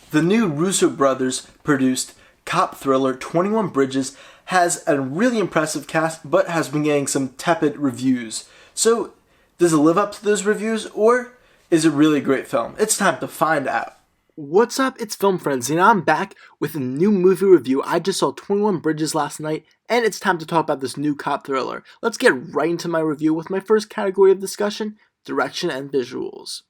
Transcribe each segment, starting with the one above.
The new Russo brothers produced cop thriller 21 Bridges has a really impressive cast, but has been getting some tepid reviews. So, does it live up to those reviews, or is it really a great film? It's time to find out. What's up? It's Film Frenzy, and I'm back with a new movie review. I just saw 21 Bridges last night, and it's time to talk about this new cop thriller. Let's get right into my review with my first category of discussion, direction and visuals.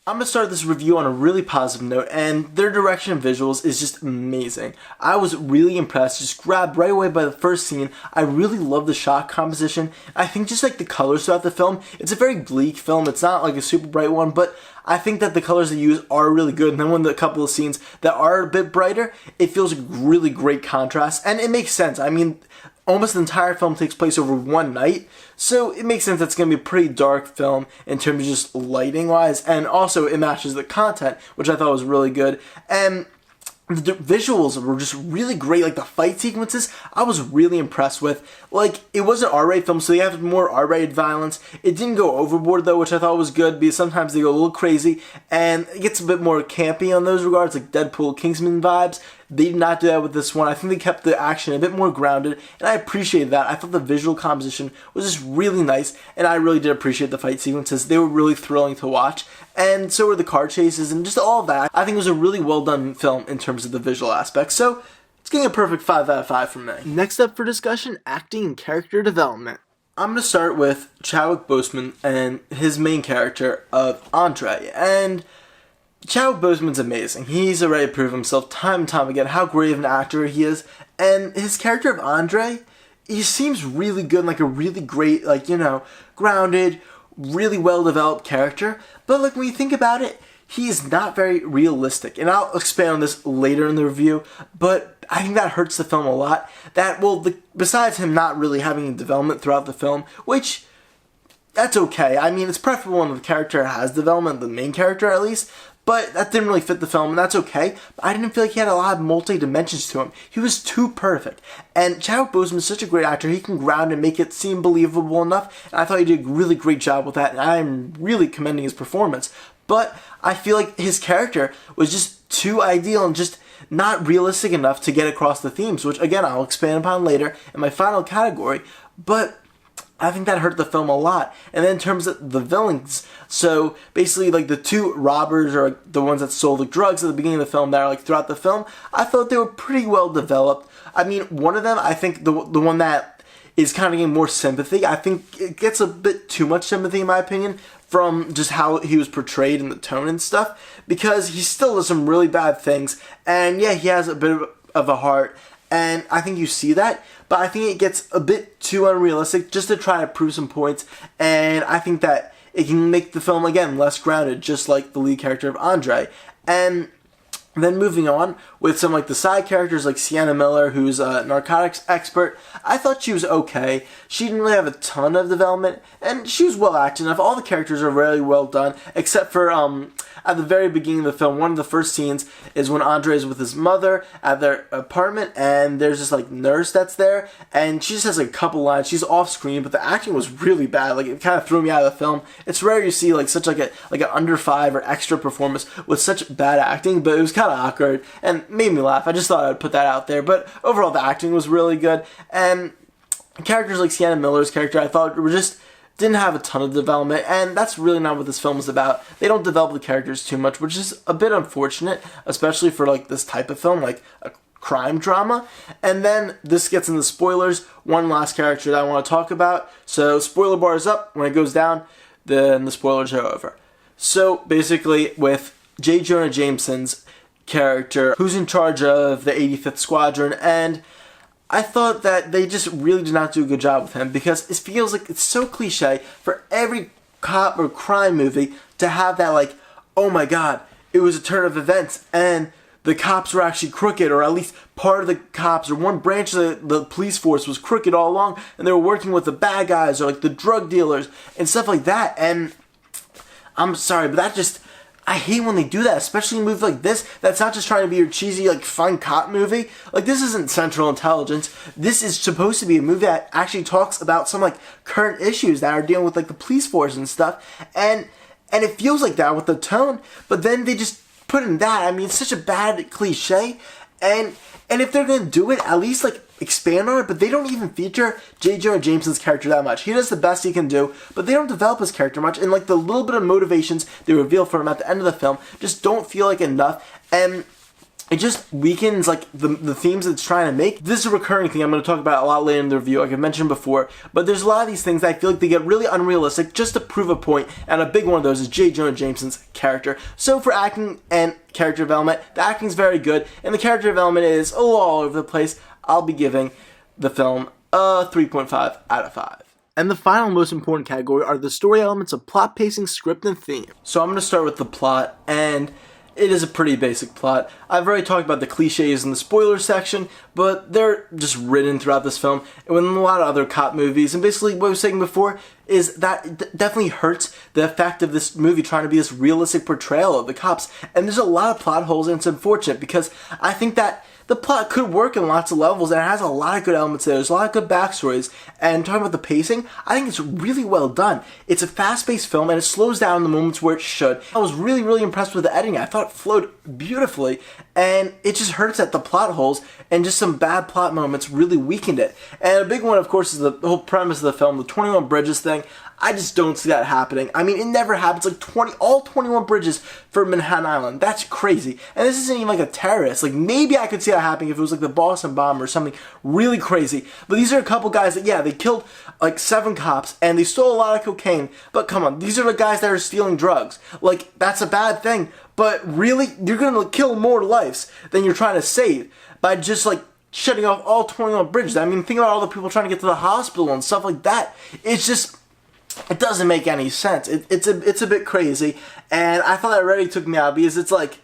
I'm going to start this review on a really positive note, and their direction and visuals is just amazing. I was really impressed, just grabbed right away by the first scene. I really love the shot composition. I think just like the colors throughout the film, it's a very bleak film. It's not like a super bright one, but I think that the colors they use are really good. And then when the couple of scenes that are a bit brighter, it feels like really great contrast, and it makes sense. I mean, almost the entire film takes place over one night, so it makes sense that's going to be a pretty dark film in terms of just lighting-wise, and also it matches the content, which I thought was really good. And the visuals were just really great. Like the fight sequences, I was really impressed with. Like, it was an R-rated film, so they have more R-rated violence. It didn't go overboard though, which I thought was good, because sometimes they go a little crazy, and it gets a bit more campy on those regards, like Deadpool, Kingsman vibes. They did not do that with this one. I think they kept the action a bit more grounded, and I appreciated that. I thought the visual composition was just really nice, and I really did appreciate the fight sequences. They were really thrilling to watch, and so were the car chases and just all of that. I think it was a really well done film in terms of the visual aspects, so it's getting a perfect 5 out of 5 from me. Next up for discussion, acting and character development. I'm going to start with Chadwick Boseman and his main character of Andre, and Chadwick Boseman's amazing. He's already proved himself time and time again how great of an actor he is, and his character of Andre, he seems really good, like a really great, like, you know, grounded, really well-developed character, but like when you think about it, he's not very realistic, and I'll expand on this later in the review, but I think that hurts the film a lot. That, well, besides him not really having development throughout the film, which, that's okay. I mean, it's preferable when the character has development, the main character at least, but that didn't really fit the film, and that's okay. But I didn't feel like he had a lot of multi-dimensions to him. He was too perfect. And Chadwick Boseman is such a great actor. He can ground and make it seem believable enough, and I thought he did a really great job with that, and I'm really commending his performance. But I feel like his character was just too ideal and just not realistic enough to get across the themes, which, again, I'll expand upon later in my final category. But I think that hurt the film a lot. And then in terms of the villains, so basically like the two robbers are like the ones that sold the drugs at the beginning of the film that are like throughout the film, I thought they were pretty well developed. I mean, one of them, I think the one that is kind of getting more sympathy, I think it gets a bit too much sympathy in my opinion from just how he was portrayed in the tone and stuff, because he still does some really bad things, and yeah, he has a bit of a heart, and I think you see that, but I think it gets a bit too unrealistic just to try to prove some points, and I think that it can make the film, again, less grounded, just like the lead character of Andre. And then moving on with some like the side characters like Sienna Miller, who's a narcotics expert, I thought she was okay. She didn't really have a ton of development, and she was well acted enough. All the characters are really well done, except for at the very beginning of the film, one of the first scenes is when Andre is with his mother at their apartment, and there's this like nurse that's there, and she just has like a couple lines. She's off screen, but the acting was really bad. Like, it kind of threw me out of the film. It's rare you see like such like an under 5 or extra performance with such bad acting, but it was kind of awkward and made me laugh. I just thought I'd put that out there. But overall, the acting was really good, and characters like Sienna Miller's character, I thought were just didn't have a ton of development, and that's really not what this film is about. They don't develop the characters too much, which is a bit unfortunate, especially for like this type of film, like a crime drama. And then this gets into spoilers. One last character that I want to talk about. So spoiler bar is up. When it goes down, then the spoilers are over. So basically, with J. Jonah Jameson's character, who's in charge of the 85th Squadron, and I thought that they just really did not do a good job with him, because it feels like it's so cliche for every cop or crime movie to have that like, oh my god, it was a turn of events and the cops were actually crooked, or at least part of the cops or one branch of the police force was crooked all along, and they were working with the bad guys or like the drug dealers and stuff like that. And I'm sorry, but that just, I hate when they do that, especially in a movie like this, that's not just trying to be your cheesy, like, fun cop movie. Like, this isn't Central Intelligence. This is supposed to be a movie that actually talks about some, like, current issues that are dealing with, like, the police force and stuff. And it feels like that with the tone, but then they just put in that. I mean, it's such a bad cliche, and if they're gonna do it, at least like expand on it. But they don't even feature J. Jonah Jameson's character that much. He does the best he can do, but they don't develop his character much. And like the little bit of motivations they reveal for him at the end of the film just don't feel like enough, and it just weakens like the themes it's trying to make. This is a recurring thing I'm going to talk about a lot later in the review, like I mentioned before, but there's a lot of these things that I feel like they get really unrealistic just to prove a point, and a big one of those is J. Jonah Jameson's character. So for acting and character development, the acting's very good, and the character development is a little all over the place. I'll be giving the film a 3.5 out of 5. And the final most important category are the story elements of plot, pacing, script, and theme. So I'm going to start with the plot, and it is a pretty basic plot. I've already talked about the cliches in the spoiler section, but they're just written throughout this film, and in a lot of other cop movies. And basically what I was saying before is that it definitely hurts the effect of this movie trying to be this realistic portrayal of the cops. And there's a lot of plot holes, and it's unfortunate because I think that the plot could work in lots of levels, and it has a lot of good elements there. There's a lot of good backstories. And talking about the pacing, I think it's really well done. It's a fast-paced film, and it slows down in the moments where it should. I was really, really impressed with the editing. I thought it flowed beautifully, and it just hurts that the plot holes and just some bad plot moments really weakened it. And a big one, of course, is the whole premise of the film, the 21 Bridges thing. I just don't see that happening. I mean, it never happens. Like all 21 bridges for Manhattan Island. That's crazy. And this isn't even like a terrorist. Like maybe I could see that happening if it was like the Boston bomb or something really crazy. But these are a couple guys that, yeah, they killed like 7 cops and they stole a lot of cocaine. But come on, these are the guys that are stealing drugs. Like that's a bad thing. But really, you're gonna kill more lives than you're trying to save by just like shutting off all 21 bridges. I mean, think about all the people trying to get to the hospital and stuff like that. It's just, it doesn't make any sense. It's a bit crazy, and I thought that already took me out because it's like,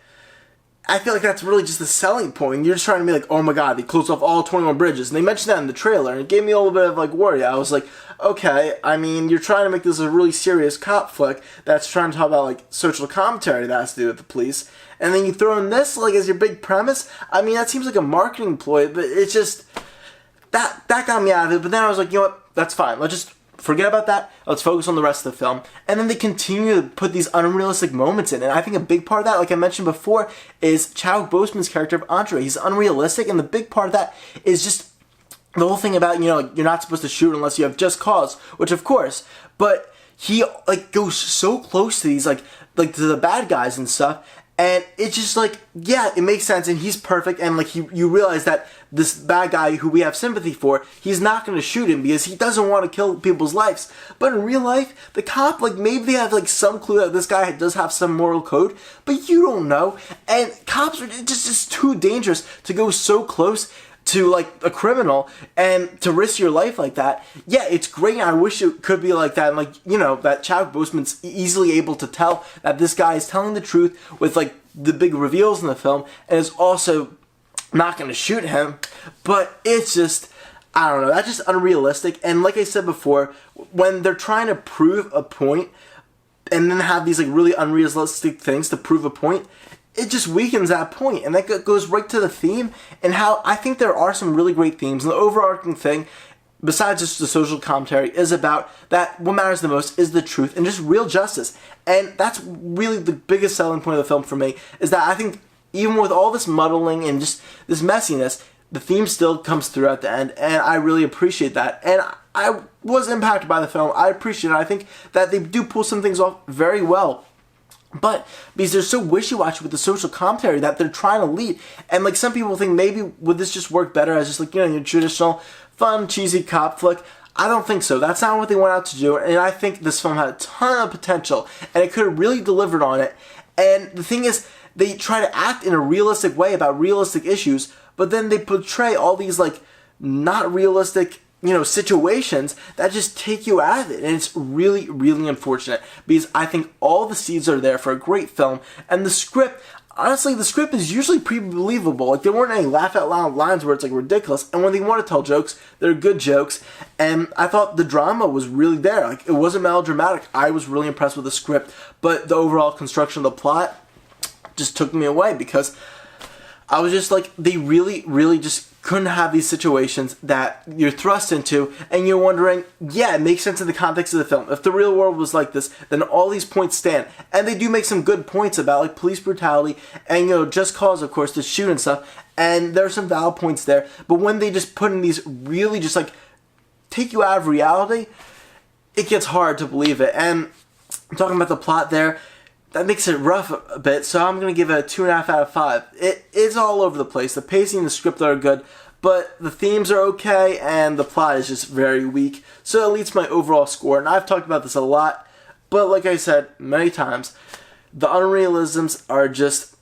I feel like that's really just the selling point. You're just trying to be like, oh my god, they closed off all 21 bridges, and they mentioned that in the trailer, and it gave me a little bit of like worry. I was like, okay, I mean, you're trying to make this a really serious cop flick that's trying to talk about like social commentary that has to do with the police, and then you throw in this like as your big premise. I mean, that seems like a marketing ploy, but it's just that got me out of it. But then I was like, you know what, that's fine. Let's just forget about that. Let's focus on the rest of the film. And then they continue to put these unrealistic moments in. And I think a big part of that, like I mentioned before, is Chadwick Boseman's character of Andre. He's unrealistic, and the big part of that is just the whole thing about, you know, you're not supposed to shoot unless you have just cause, which of course, but he like goes so close to these like to the bad guys and stuff. And it's just like, yeah, it makes sense, and he's perfect, and like you realize that this bad guy who we have sympathy for, he's not going to shoot him because he doesn't want to kill people's lives. But in real life, the cop, like maybe they have like some clue that this guy does have some moral code, but you don't know. And cops are just too dangerous to go so close to like a criminal and to risk your life like that. Yeah, it's great. I wish it could be like that. And like, you know, that Chadwick Boseman's easily able to tell that this guy is telling the truth with like the big reveals in the film, and is also not going to shoot him. But it's just, I don't know, that's just unrealistic. And like I said before, when they're trying to prove a point and then have these like really unrealistic things to prove a point, it just weakens that point, and that goes right to the theme, and how I think there are some really great themes. And the overarching thing, besides just the social commentary, is about that what matters the most is the truth and just real justice. And that's really the biggest selling point of the film for me, is that I think even with all this muddling and just this messiness, the theme still comes through at the end, and I really appreciate that. And I was impacted by the film. I appreciate it. I think that they do pull some things off very well. But because they're so wishy-washy with the social commentary that they're trying to lead, and like some people think maybe would this just work better as just like, you know, your traditional fun cheesy cop flick. I don't think so. That's not what they went out to do, and I think this film had a ton of potential, and it could have really delivered on it. And the thing is, they try to act in a realistic way about realistic issues, but then they portray all these like not realistic, you know, situations that just take you out of it. And it's really, really unfortunate, because I think all the seeds are there for a great film. And the script, honestly, the script is usually pretty believable. Like, there weren't any laugh out loud lines where it's like ridiculous. And when they want to tell jokes, they're good jokes. And I thought the drama was really there. Like, it wasn't melodramatic. I was really impressed with the script. But the overall construction of the plot just took me away, because I was just like, they really, really just couldn't have these situations that you're thrust into, and you're wondering, yeah, it makes sense in the context of the film. If the real world was like this, then all these points stand. And they do make some good points about, like, police brutality and, just cause, of course, to shoot and stuff. And there are some valid points there. But when they just put in these really just, like, take you out of reality, it gets hard to believe it. And I'm talking about the plot there. That makes it rough a bit, so I'm going to give it a 2.5 out of 5. It is all over the place. The pacing and the script are good, but the themes are okay, and the plot is just very weak. So it leads to my overall score, and I've talked about this a lot, but like I said many times, the unrealisms are just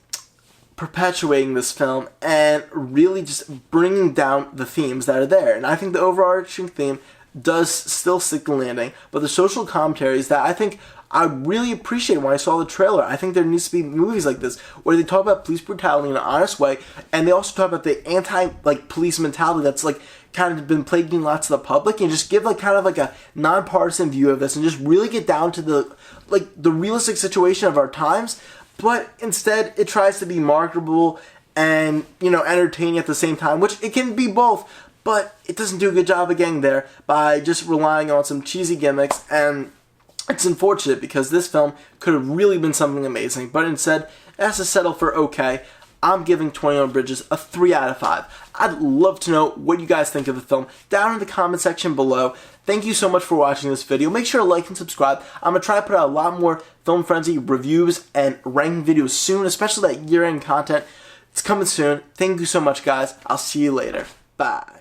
perpetuating this film and really just bringing down the themes that are there. And I think the overarching theme does still stick the landing, but the social commentaries that I think I really appreciate when I saw the trailer. I think there needs to be movies like this where they talk about police brutality in an honest way, and they also talk about the anti-police mentality that's kind of been plaguing lots of the public, and just give kind of a nonpartisan view of this, and just really get down to the realistic situation of our times. But instead, it tries to be marketable and entertaining at the same time, which it can be both. But it doesn't do a good job of getting there by just relying on some cheesy gimmicks, and it's unfortunate because this film could have really been something amazing, but instead it has to settle for okay. I'm giving 21 Bridges a 3 out of 5. I'd love to know what you guys think of the film down in the comment section below. Thank you so much for watching this video. Make sure to like and subscribe. I'm going to try to put out a lot more Film Frenzy reviews and ranking videos soon, especially that year-end content. It's coming soon. Thank you so much, guys. I'll see you later. Bye.